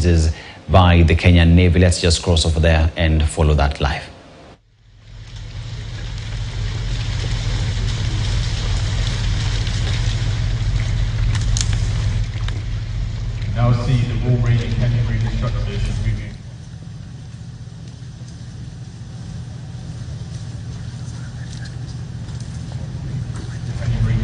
exercises by the Kenyan Navy. Let's just cross over there and follow that live. Now see the Royal Marine Kenyan Marine instructors moving.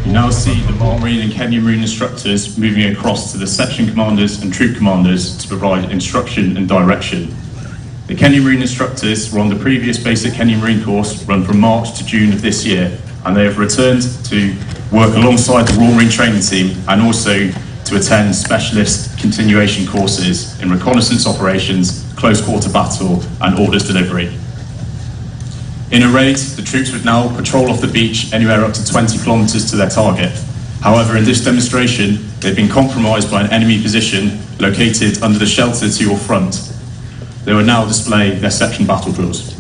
You now see the Royal Marine and Kenyan Marine instructors moving across to the section commanders and troop commanders to provide instruction and direction. The Kenyan Marine instructors were on the previous basic Kenyan Marine course run from March to June of this year, and they have returned to work alongside the Royal Marine training team and also to attend specialist continuation courses in reconnaissance operations, close quarter battle and orders delivery. In a raid, the troops would now patrol off the beach anywhere up to 20 kilometres to their target. However, in this demonstration, they've been compromised by an enemy position located under the shelter to your front. They will now display their section battle drills.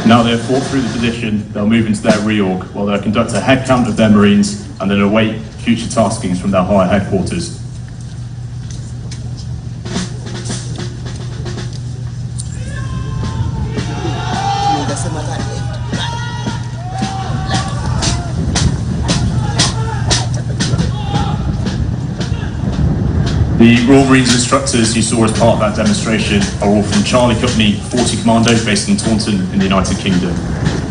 Now they have fought through the position, they'll move into their reorg while they'll conduct a head count of their Marines and then await future taskings from their higher headquarters. The Royal Marines instructors you saw as part of that demonstration are all from Charlie Company 40 Commandos based in Taunton in the United Kingdom.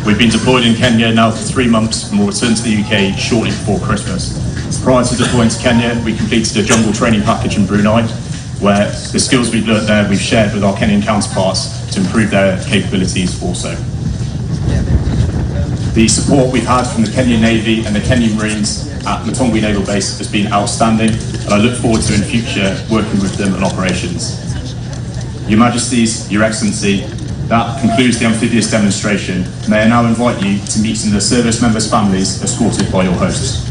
We've been deployed in Kenya now for 3 months and will return to the UK shortly before Christmas. Prior to deploying to Kenya, we completed a jungle training package in Brunei, where the skills we've learnt there we've shared with our Kenyan counterparts to improve their capabilities also. The support we've had from the Kenyan Navy and the Kenyan Marines at Matongwi Naval Base has been outstanding, and I look forward to in future working with them on operations. Your Majesties, Your Excellency, that concludes the amphibious demonstration. May I now invite you to meet some of the service members' families escorted by your hosts.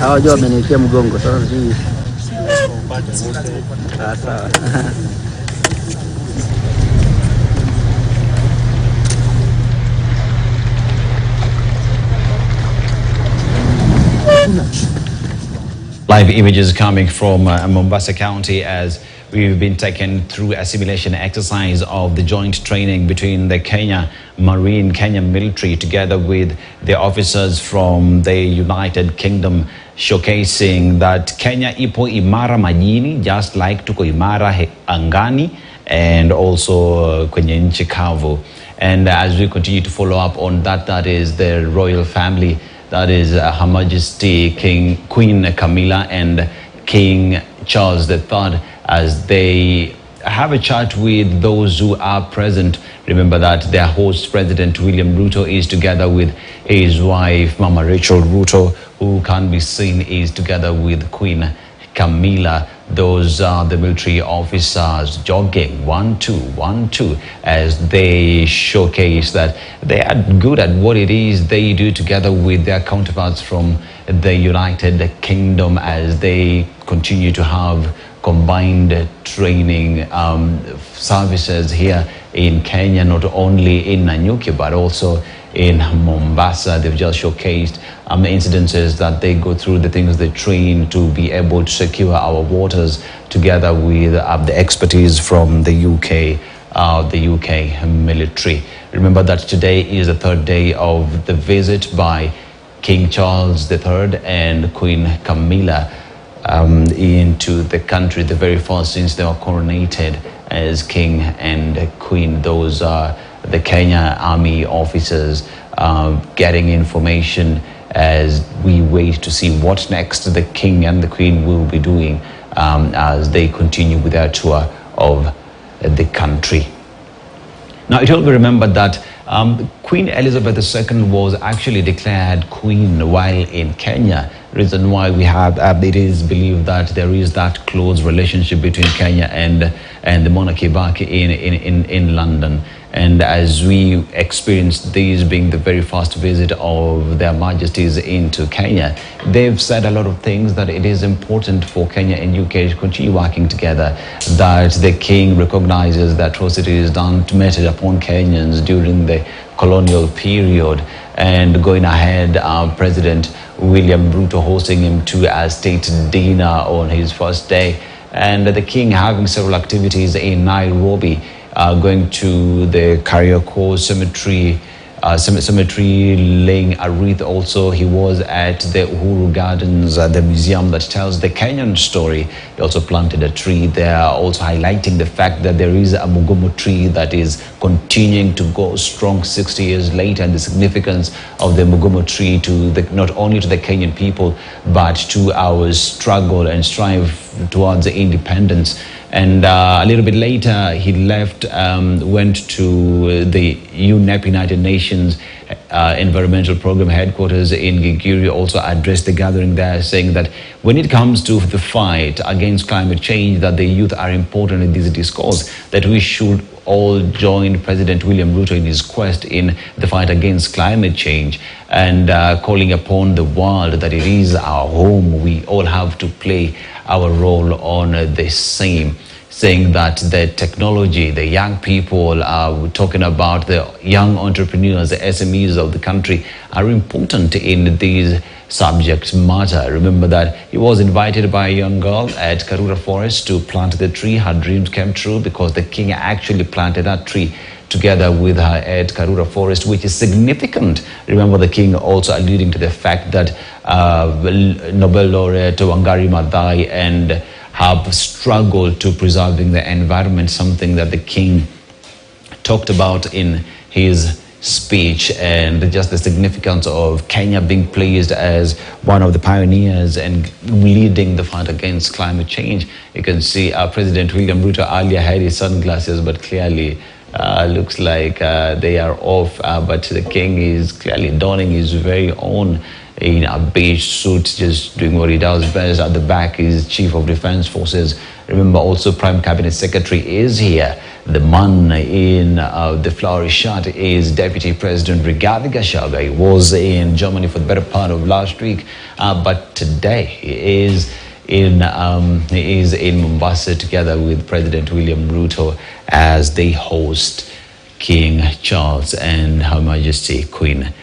Hao jua ameniwekea mgongo sasa hivi. Sawa. Live images coming from Mombasa County as we've been taken through a simulation exercise of the joint training between the Kenya Marine, Kenya military, together with the officers from the United Kingdom, showcasing that Kenya ipo imara majini, just like tuko imara angani, and also kwenye nchi kavu. And as we continue to follow up on that, that is the royal family. That is Her Majesty Queen Camilla and King Charles III, as they have a chat with those who are present. Remember that their host, President William Ruto, is together with his wife, Mama Rachel Ruto, who can be seen is together with Queen Camila. Those are the military officers jogging 1 2 1 2 as they showcase that they are good at what it is they do together with their counterparts from the United Kingdom as they continue to have combined training services here in Kenya, not only in Nanyuki but also in Mombasa. They've just showcased incidences that they go through, the things they train to be able to secure our waters together with the expertise from the UK military. Remember that today is the third day of the visit by King Charles III and Queen Camilla into the country, the very first since they were coronated as king and queen. Those are the Kenya Army officers getting information as we wait to see what next the king and the queen will be doing as they continue with their tour of the country. Now, it will be remembered that Queen Elizabeth II was actually declared queen while in Kenya. Reason why we have it is believed that there is that close relationship between Kenya and the monarchy back in London. And as we experienced these being the very first visit of their majesties into Kenya, they've said a lot of things that it is important for Kenya and UK to continue working together, that the king recognizes the atrocities done meted upon Kenyans during the colonial period, and going ahead, President William Ruto hosting him to a state dinner on his first day, and the king having several activities in Nairobi, going to the Kariakor cemetery, laying a wreath. Also, he was at the Uhuru Gardens, the museum that tells the Kenyan story. He also planted a tree there, also highlighting the fact that there is a Mugumu tree that is continuing to go strong 60 years later, and the significance of the Mugumu tree to not only to the Kenyan people, but to our struggle and strive towards independence. And a little bit later, he left, went to the UNEP, United Nations Environmental Program headquarters in Gigiri, also addressed the gathering there, saying that when it comes to the fight against climate change, that the youth are important in this discourse, that we should all join President William Ruto in his quest in the fight against climate change, and calling upon the world that it is our home. We all have to play our role on the same, saying that the technology, the young people, we're talking about the young entrepreneurs, the SMEs of the country are important in these subject matter. Remember that he was invited by a young girl at Karura Forest to plant the tree. Her dreams came true because the king actually planted that tree together with her at Karura Forest, which is significant. Remember the king also alluding to the fact that Nobel laureate Wangari Maathai and have struggled to preserving the environment, something that the king talked about in his speech, and just the significance of Kenya being placed as one of the pioneers and leading the fight against climate change. You can see President William Ruto earlier had his sunglasses, but clearly looks like they are off, but the king is clearly donning his very own in a beige suit, just doing what he does best. At the back is Chief of Defense Forces. Remember also Prime Cabinet Secretary is here. The man in the flowery shirt is Deputy President Rigathi Gachagua. He was in Germany for the better part of last week, but today he is in Mombasa together with President William Ruto as they host King Charles and Her Majesty Queen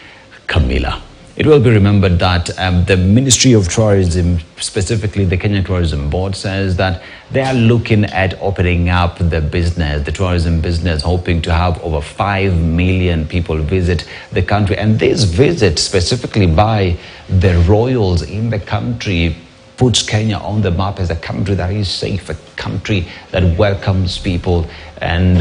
Camilla. It will be remembered that the Ministry of Tourism, specifically the Kenya Tourism Board, says that they are looking at opening up the business, the tourism business, hoping to have over 5 million people visit the country. And this visit, specifically by the royals in the country, puts Kenya on the map as a country that is safe, a country that welcomes people, and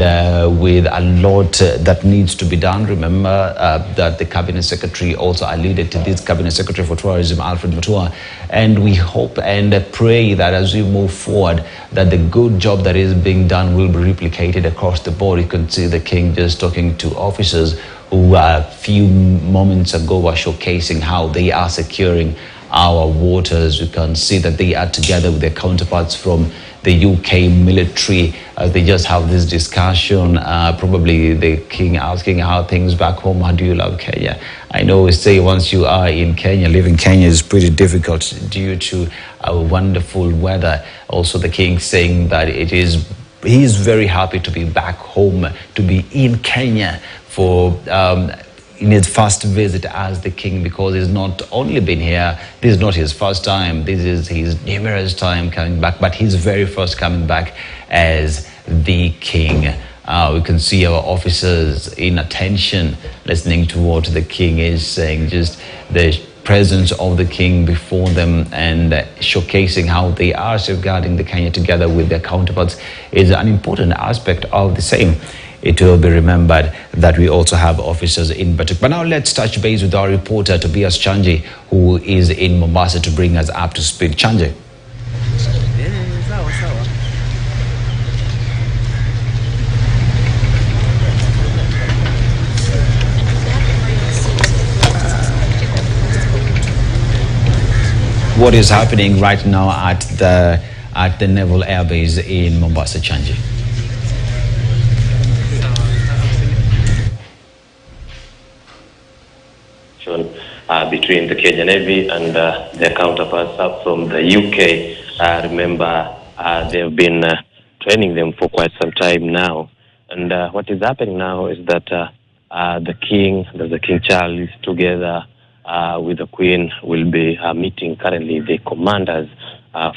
with a lot that needs to be done. Remember that the Cabinet Secretary also alluded to this, Cabinet Secretary for Tourism, Alfred Mutua, and we hope and pray that as we move forward, that the good job that is being done will be replicated across the board. You can see the king just talking to officers who a few moments ago were showcasing how they are securing our waters. You can see that they are together with their counterparts from the UK military. They just have this discussion, probably the king asking how things back home, how do you love Kenya? I know we say once you are in Kenya, living Kenya is pretty difficult due to our wonderful weather. Also the king saying that he is very happy to be back home, to be in Kenya for in his first visit as the king, because he's not only been here, this is not his first time, this is his numerous time coming back, but his very first coming back as the king. We can see our officers in attention, listening to what the king is saying, just the presence of the king before them and showcasing how they are safeguarding the Kenya together with their counterparts is an important aspect of the same. It will be remembered that we also have officers in Batuk. But now let's touch base with our reporter Tobias Chanji, who is in Mombasa, to bring us up to speed. Chanji. What is happening right now at the Naval Air Base in Mombasa, Chanji? Between the Kenya Navy and their counterparts up from the UK. Remember, they have been training them for quite some time now. And what is happening now is that the King Charles, together with the Queen, will be meeting currently the commanders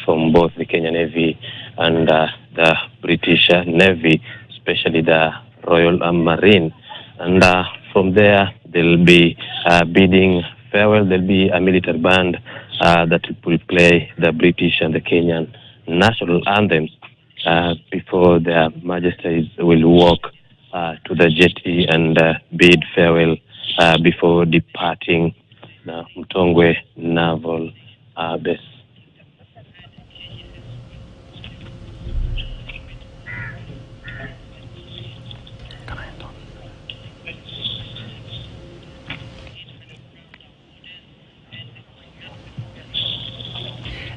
from both the Kenya Navy and the British Navy, especially the Royal Marine. And from there, they'll be bidding farewell. There'll be a military band that will play the British and the Kenyan national anthems before their majesties will walk to the jetty and bid farewell before departing the Mtongwe Naval Base.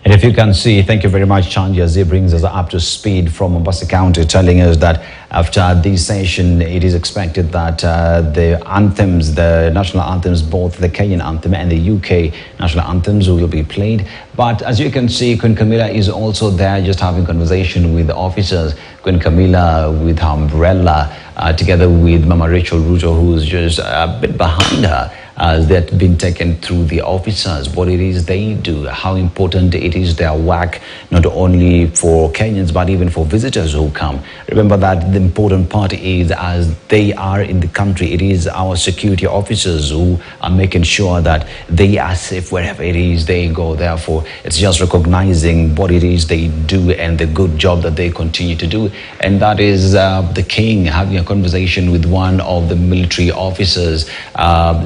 And if you can see, thank you very much, Chanji, as he brings us up to speed from Mombasa County, telling us that after this session, it is expected that the anthems, the national anthems, both the Kenyan anthem and the UK national anthems will be played. But as you can see, Queen Camilla is also there just having conversation with the officers. Queen Camilla with her umbrella, together with Mama Rachel Ruto, who's just a bit behind her. That been taken through the officers, what it is they do, how important it is their work, not only for Kenyans, but even for visitors who come. Remember that the important part is, as they are in the country, it is our security officers who are making sure that they are safe wherever it is they go. Therefore, it's just recognizing what it is they do and the good job that they continue to do. And that is the king having a conversation with one of the military officers.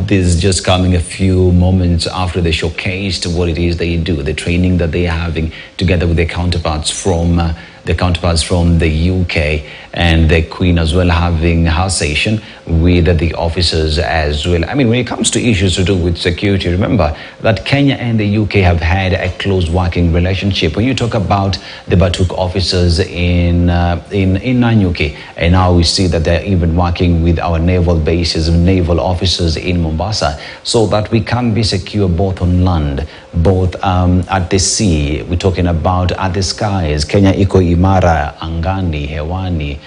This is just coming a few moments after they showcased what it is they do, the training that they are having together with their counterparts from the UK, and the Queen as well having her session with the officers as well. I mean, when it comes to issues to do with security, remember that Kenya and the UK have had a close working relationship. When you talk about the Batuk officers in Nanyuki, and now we see that they're even working with our naval bases, naval officers in Mombasa, so that we can be secure both on land, both at the sea. We're talking about at the skies. Kenya iko imara angani, hewani.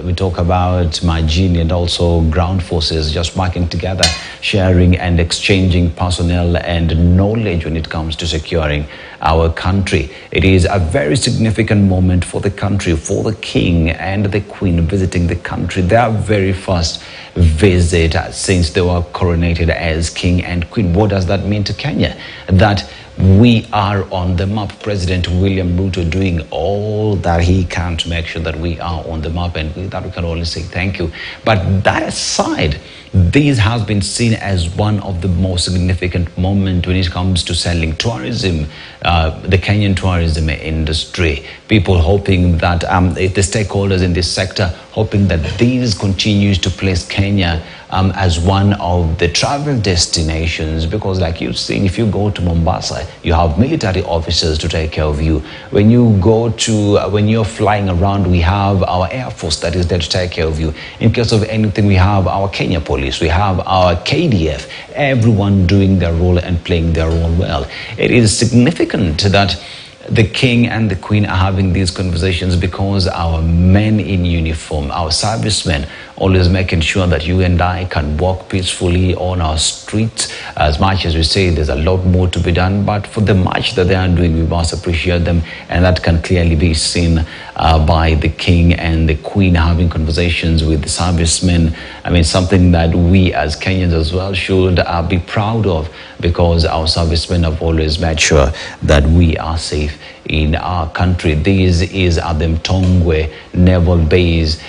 We talk about majini and also ground forces just working together, sharing and exchanging personnel and knowledge when it comes to securing our country. It is a very significant moment for the country, for the king and the queen visiting the country. Their very first visit since they were coronated as king and queen. What does that mean to Kenya? That we are on the map. President William Ruto doing all that he can to make sure that we are on the map, and that we can only say thank you. But that aside, this has been seen as one of the most significant moments when it comes to selling tourism, the Kenyan tourism industry. People hoping that the stakeholders in this sector hoping that this continues to place Kenya as one of the travel destinations, because like you've seen, if you go to Mombasa, you have military officers to take care of you. When you're flying around, we have our Air Force that is there to take care of you. In case of anything, we have our Kenya Police, we have our KDF, everyone doing their role and playing their role well. It is significant that the King and the Queen are having these conversations because our men in uniform, our servicemen, always making sure that you and I can walk peacefully on our streets. As much as we say there's a lot more to be done, but for the much that they are doing, we must appreciate them, and that can clearly be seen by the King and the Queen having conversations with the servicemen. I mean, something that we as Kenyans as well should be proud of, because our servicemen have always made sure that we are safe in our country. This is at the Mtongwe Naval Base,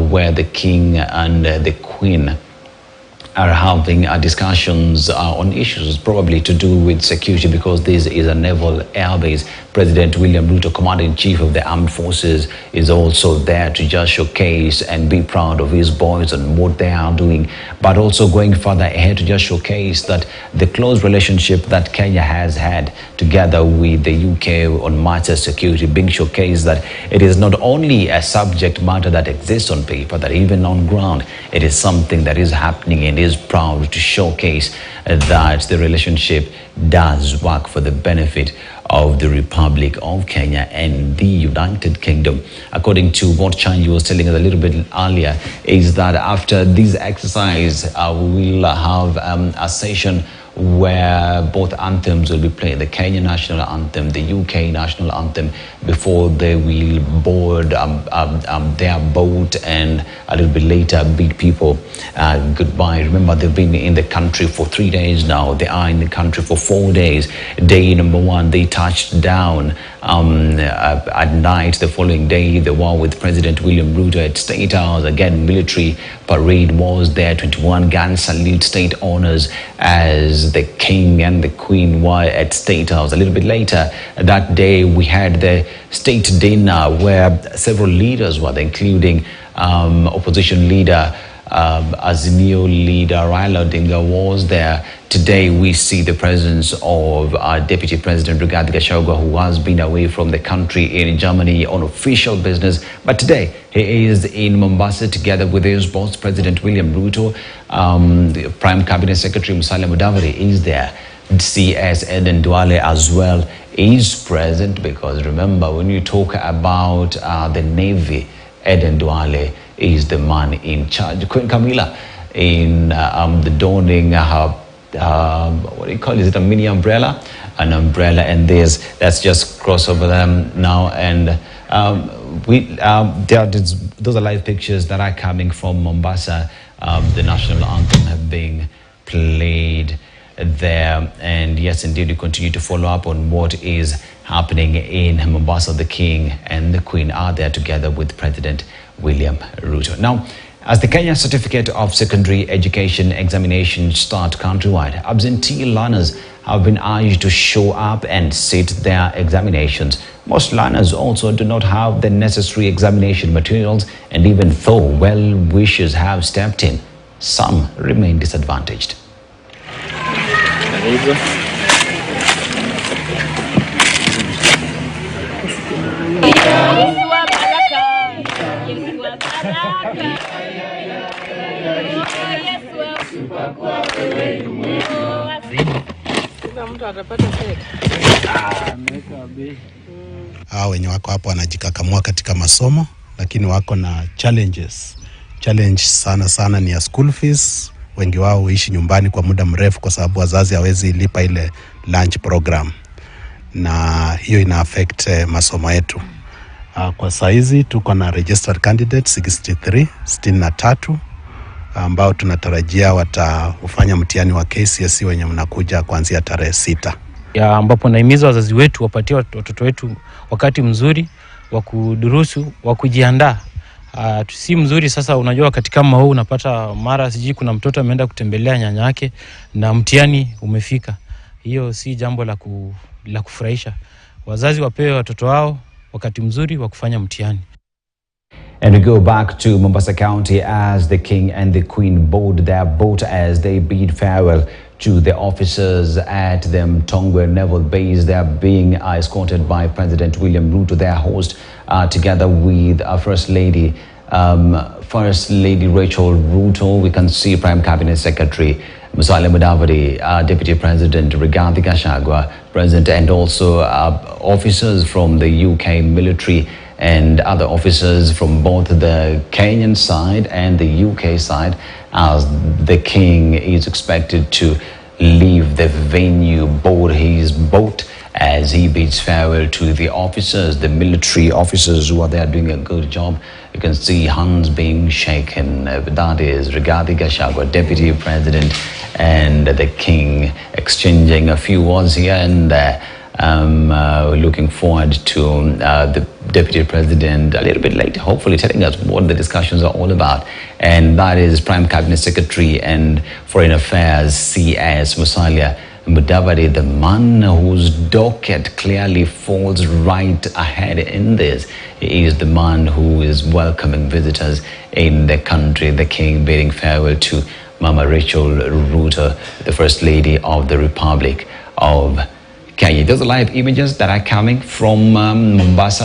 where the King and the Queen are having discussions on issues probably to do with security, because this is a naval air base. President William Ruto, Commander-in-Chief of the Armed Forces, is also there to just showcase and be proud of his boys and what they are doing, but also going further ahead to just showcase that the close relationship that Kenya has had together with the UK on matters security, being showcased that it is not only a subject matter that exists on paper, that even on ground, it is something that is happening, and is proud to showcase that the relationship does work for the benefit of the Republic of Kenya and the United Kingdom. According to what Chanji was telling us a little bit earlier, is that after this exercise, we will have a session where both anthems will be played, the Kenya national anthem, the UK national anthem, before they will board their boat and a little bit later bid people goodbye. Remember, they've been in the country for 3 days now. They are in the country for 4 days. Day number one, they touched down at night. The following day, they were with President William Ruto at State House. Again, military parade was there, 21 gun salute, state honors, as the King and the Queen were at State House. A little bit later that day, we had the state dinner where several leaders were there, including opposition leader, Azimio leader Raila Odinga was there. Today we see the presence of our Deputy President Rigathi Gachagua, who has been away from the country in Germany on official business, but today he is in Mombasa together with his boss, President William Ruto. The Prime Cabinet Secretary Musalia Mudavadi is there. CS Eden Duale as well is present, because remember, when you talk about the Navy, Eden Duale is the man in charge. Queen Camilla in the donning what do you call it? Is it a mini umbrella? An umbrella, and that's just cross over them now. And those are live pictures that are coming from Mombasa. The national anthem have been played there, and yes, indeed, we continue to follow up on what is happening in Mombasa. The King and the Queen are there together with President William Ruto. Now, as the Kenya Certificate of Secondary Education examinations start countrywide, absentee learners have been urged to show up and sit their examinations. Most learners also do not have the necessary examination materials, and even though well-wishers have stepped in, some remain disadvantaged. Wenye wako hapo wanajikakamua katika masomo, lakini wako na challenge sana ni ya school fees. Wengi wao huishi nyumbani kwa muda mrefu kwa sababu wazazi hawezi lipa ile lunch program, na hiyo ina affect masomo yetu. Kwa saizi tuko na registered candidates 63 ambao tunatarajia watafanya mtihani wa KCSE wenye mnakuja kuanzia tarehe 6. Ambapo naimiza wazazi wetu wapatie watoto wetu wakati mzuri wa kudurusu, wa kujiandaa. Si mzuri sasa, unajua katika kama huu unapata mara siji kuna mtoto ameenda kutembelea nyanya yake na mtihani umefika. Hiyo si jambo la kufurahisha. Wazazi wapewe watoto wao wakati mzuri wa kufanya mtihani. And we go back to Mombasa County as the King and the Queen board their boat as they bid farewell to the officers at the Mtongwe Naval Base. They are being escorted by President William Ruto, their host, together with First Lady Rachel Ruto. We can see Prime Cabinet Secretary Musalia Mudavadi, Deputy President Rigathi Gachagua, President, and also officers from the UK military and other officers from both the Kenyan side and the UK side, as the King is expected to leave the venue, board his boat as he bids farewell to the officers, the military officers who are there doing a good job. You can see hands being shaken. That is Rigathi Gachagua, Deputy President, and the King exchanging a few words here and there. Looking forward to the Deputy President a little bit later, hopefully telling us what the discussions are all about. And that is Prime Cabinet Secretary and Foreign Affairs CS Musalia Mudavadi, the man whose docket clearly falls right ahead in this. He is the man who is welcoming visitors in the country, the King bidding farewell to Mama Rachel Ruto, the First Lady of the Republic of Kenya. Those are live images that are coming from Mombasa.